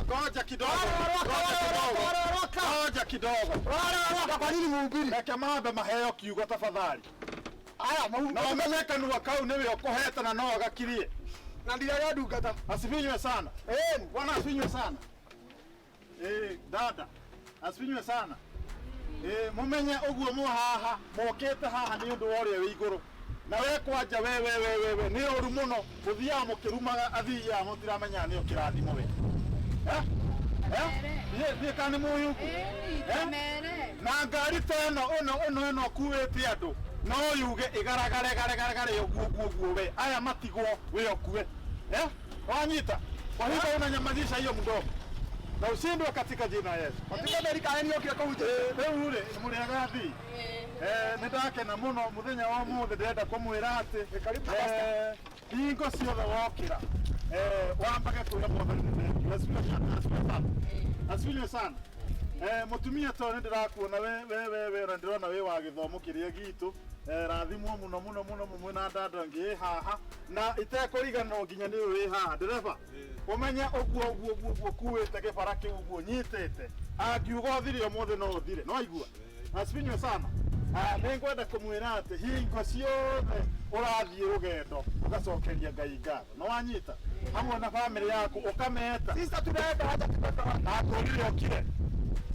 Ngoja kidogo. Ngoja kidogo. Kwa nini muhubiri? Reke mambe maheo kiugo tafadhali. Aya, na umenyeka nuwa kau niwe ukoheta na no gakirie. Na ndirarĩa ndungata. Asifinywe sana. Bwana asifinywe sana. Dada. Asifinywe sana. Mumenye uguo mu haha, mokete haha ni undu woria wi iguru. Na we kwanja we ni oru muno guthia mukirumaga athia mutiramenya ni ukirathimo we. Ye kani muyuku. Na ngari teno ono kuwete andu. No yuge igaragare uguo we. Aya matigwo we okue. Wanyita. Kwa hivyo unanyamazisha hiyo mdomo. Na ushindwe katika jina la Yesu. Katika Amerika ni okire kuhuje. Rĩu rĩ mũrĩaga thi. Nĩndakena mũno mũthenya wa mũthĩ ndĩrenda kũmwĩra atĩ hingo ciothe wokĩra wambage kwĩra Mwathani asifiwe sana. Mũtumia to nĩndĩrakuona we na ndĩrona wĩ wa gĩthomo kĩrĩa gitũ rathimwo mũno mumwe na ndanda ngĩ haha na itekũrigana nginya nĩ wĩ haha ndereba ũmenye ũguo kuwĩte gĩbara kĩu ũguo nyitĩte angiuga ũthire ũmũthĩ no ũthire no aigua asifinywe sana. Nĩngwenda kũmwĩra atĩ hingo ciothe ũrathiĩ rũgendo ũgacokeria Ngai ngatho no wanyita hamwe na bamĩrĩ yaku ũkameta sisi tunaenda hata akũrire ũkire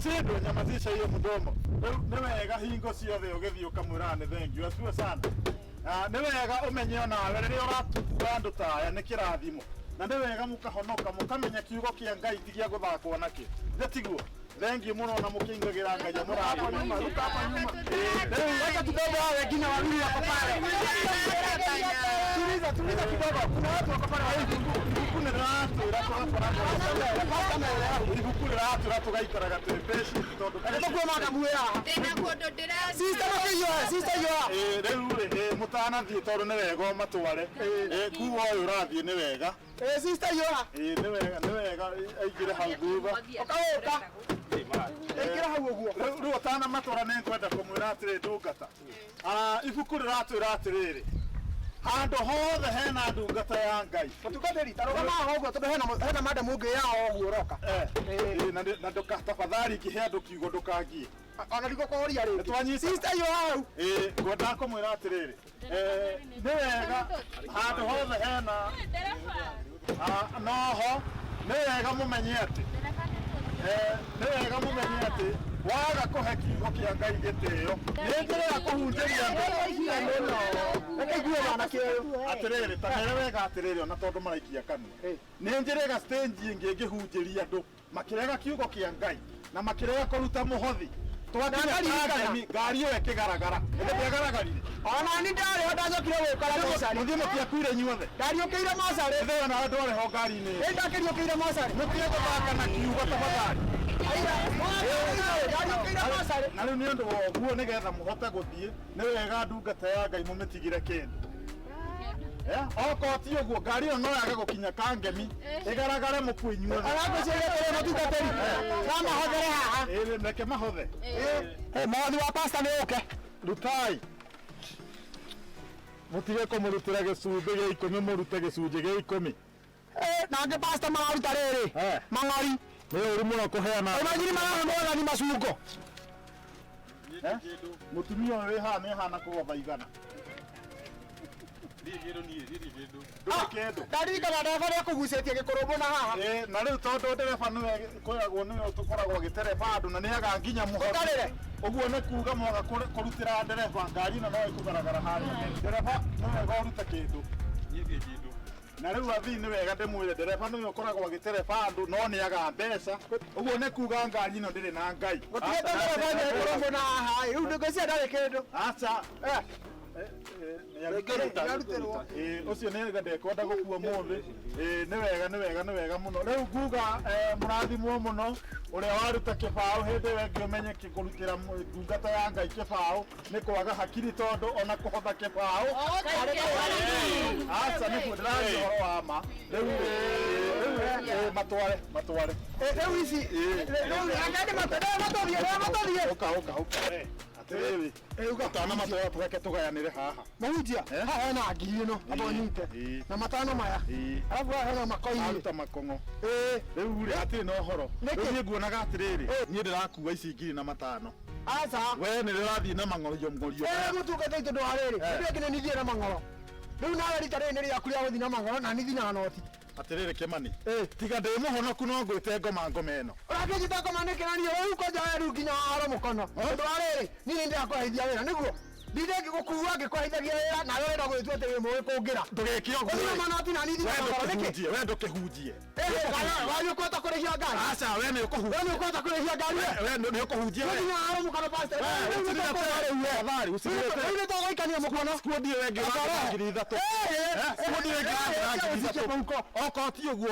Sindo nyamazisha hiyo mdomo. Ni wega hingo ciothe ũgĩthiĩ ũkamwĩra nĩ thank you asifiwe sana. Nĩ wega ũmenye nawe rĩrĩa ũratuga andũ taya nĩ kĩrathimo. Na nĩ wega mũkahonoka mũkamenya kiugo kĩa Ngai ti gĩa gũthakwo nakĩ. Tiguo. Thank you muno na mũkĩingagĩra Ngai mũrahapa nyuma. Ruka hapa nyuma. Wacha kidogo awe gina wawili wako pale. Tuliza kidogo. Kuna watu wako pale hivi. Kuna watu tugaikaraga tũrĩ patient tondũ nĩguo makamuĩra ndĩna kũndũ ndĩrathiĩ sister rĩu rĩ mũtanathiĩ tondũ nĩ wega ũmatware kuwa ũyũ ũrathiĩ nĩ wega sister nĩ wega aingĩre hau thutha ũkaũka ĩkĩra hau ũguo rĩu ũtanamatwara nĩngwenda kũmwĩra atĩrĩ ndungata ibuku rĩratwĩra atĩrĩrĩ handũ hothe hena ndungata ya Ngai mũtungatĩri tarũgama haha ũguo tondũ hena madam ũngĩ yao ũguo ũroka na ndũgatafadhali ingĩhe andũ kiugo ndũkangie ona ndikũkũria rĩngĩ sister yo hau ngwenda kũmwĩra atĩrĩrĩ nĩ wega handũ hothe hena noho nĩ wega mũmenye atĩ waga kũhe kiugo kĩa Ngai gĩtĩo nĩ njĩra ya kũhunjĩria andũ atĩrĩrĩ ta mere wega atĩrĩrĩ ona tondũ maraikia kanua nĩ njĩra stage ingĩ ngĩhunjĩria andũ makĩrega kiugo kĩa Ngai na makĩrega kũruta mũhothi twathĩĩ ngari ĩyo ĩkĩgaragara ndĩagaragaririe ona nĩ ndarĩ ndacokire gwĩkora mocarĩ mũthiĩ mũtiakuire inyuothe ndariũkĩire mocarĩ ĩtheo na andũ arĩ ho ngari-inĩ ndakĩriũkĩire mocarĩ mũtige gũthaka na kiugo tafadhali na rĩu nĩ ũndũ wa ũguo nĩgetha mũhote gũthiĩ nĩ wega ndungata ya Ngai mũmĩtigĩre kĩndũ okorwo ti ũguo ngari ĩyo no yage gũkinya Kangemi ĩgaragare mũkue inyuothe aragũcĩrĩre mũtungatĩri no mahothere haha reke mahothe mwathi wa pastor nĩ ũke rutai mũtige kũmũrutĩra gĩcunjĩ gĩa 10 mũrute gĩcunjĩ gĩa 10 nangĩ pastor mararuta rĩrĩ mang'ori nĩ ũru mũno kũheana ũmagiri marahe mwathani macungo mũtumia ũyũ wĩ haha nĩ hana kũgotha igana ndarikana ndereba nĩ akũgucĩtie gĩkũrũmũ na haha na rĩu tondũ ndereba nĩwe tũkoragwo gĩtereba andũ na nĩaga nginya mũhotarĩre ũguo nĩ kuuga mwaga kũrutĩra ndereba ngari ĩno no ĩkũgaragara harĩa ndereba nĩ wega ũrute kĩndũ na rĩu athii nĩ wega ndĩmwĩre ndereba nĩwe ũkoragwo agĩtereba andũ no nĩaga mbeca ũguo nĩ kuuga ngari ĩno ndĩrĩ na Ngai gũtigĩte ndereba nĩ gĩkũrũmũ na haha rĩu ndĩngĩcia ndarĩ kĩndũ aca ucio nĩ ndekwenda gũkua mũthĩ nĩ wega mũno rĩu nguga mũrathimwo mũno ũrĩa waruta kĩbaũ hĩndĩ wengĩ ũmenye kũrutĩra ndungata ya Ngai kĩbaũ nĩ kwaga hakiri tondũ ona kũhotha kĩbaũ aca nĩguo ndĩrathiĩ ũhoro wa ma rĩu matware rĩu ici rĩu matũthiĩ ũka atiriri utana matwa tweke tugayanire haha mahunjia haha hena ngiri ĩno abonyite na matano maya alafu haha hena makoini aruta makongo riu ri atirĩ na ũhoro riu niĩ nguonaga atiriri niĩ ndĩrakua ici ngiri na matano aca we nĩ rĩrathiĩ na mang'orio mũtungatĩi tondũ wa rĩrĩ nĩ nginya nithie na mang'oro rĩu nawe rita rĩrĩ nĩ rĩaku rĩa gũthiĩ na mang'oro na nithi na noti atiriri Kimani tiga ndĩ mũhonoku no ngwĩte ngoma ngoma ũrakĩnjĩta ngoma nĩ kĩranio rĩu kwanja we rĩu nginya waro mũkono tondũ wa rĩrĩ niĩ nĩ ndĩrakũraithia wĩra nĩguo ndinde ngĩgũkua ngĩkũraithagia wĩra nawe wenda gwĩtua atĩ wĩ mũĩ kũngĩra ndũgĩke ũguo manoti na nithi na mang'oro nĩkĩ we ndũkĩhunjie wanyu ũkũhota kũrĩhia ngari aca we nĩ ũkũhunjia we nĩ ũkũhota kũrĩhia ngari we nĩ ũkũhunjia we nginya waro mũkono pastor rĩu nĩ tũgũikania mũkono skuodie we ngiri 3 skuodie we ngiri 3 okorwo ti ũguo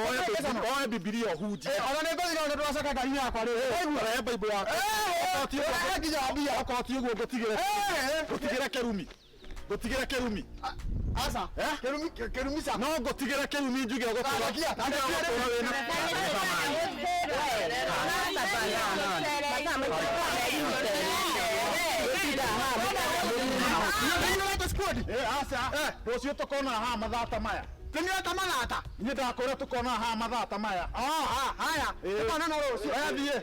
oe bibilia ũhunjie ona nĩ ngũthira ona ndwacoka ngari yakwa rĩu oe bible yakwa okorwo ti ũguo ngũtigĩre kĩrumi aca kĩrumi ca no ngũtigĩre kĩrumi njuge gũtũra wĩna aca rũciũ tũkona haha mathata maya Tũnyuĩte mathata niĩ ndakwĩra tũkona haha mathata maya haya tũkonana rũciũ thiĩ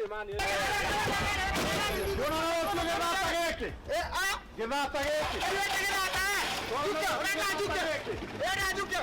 gĩthata gĩkĩ Juke!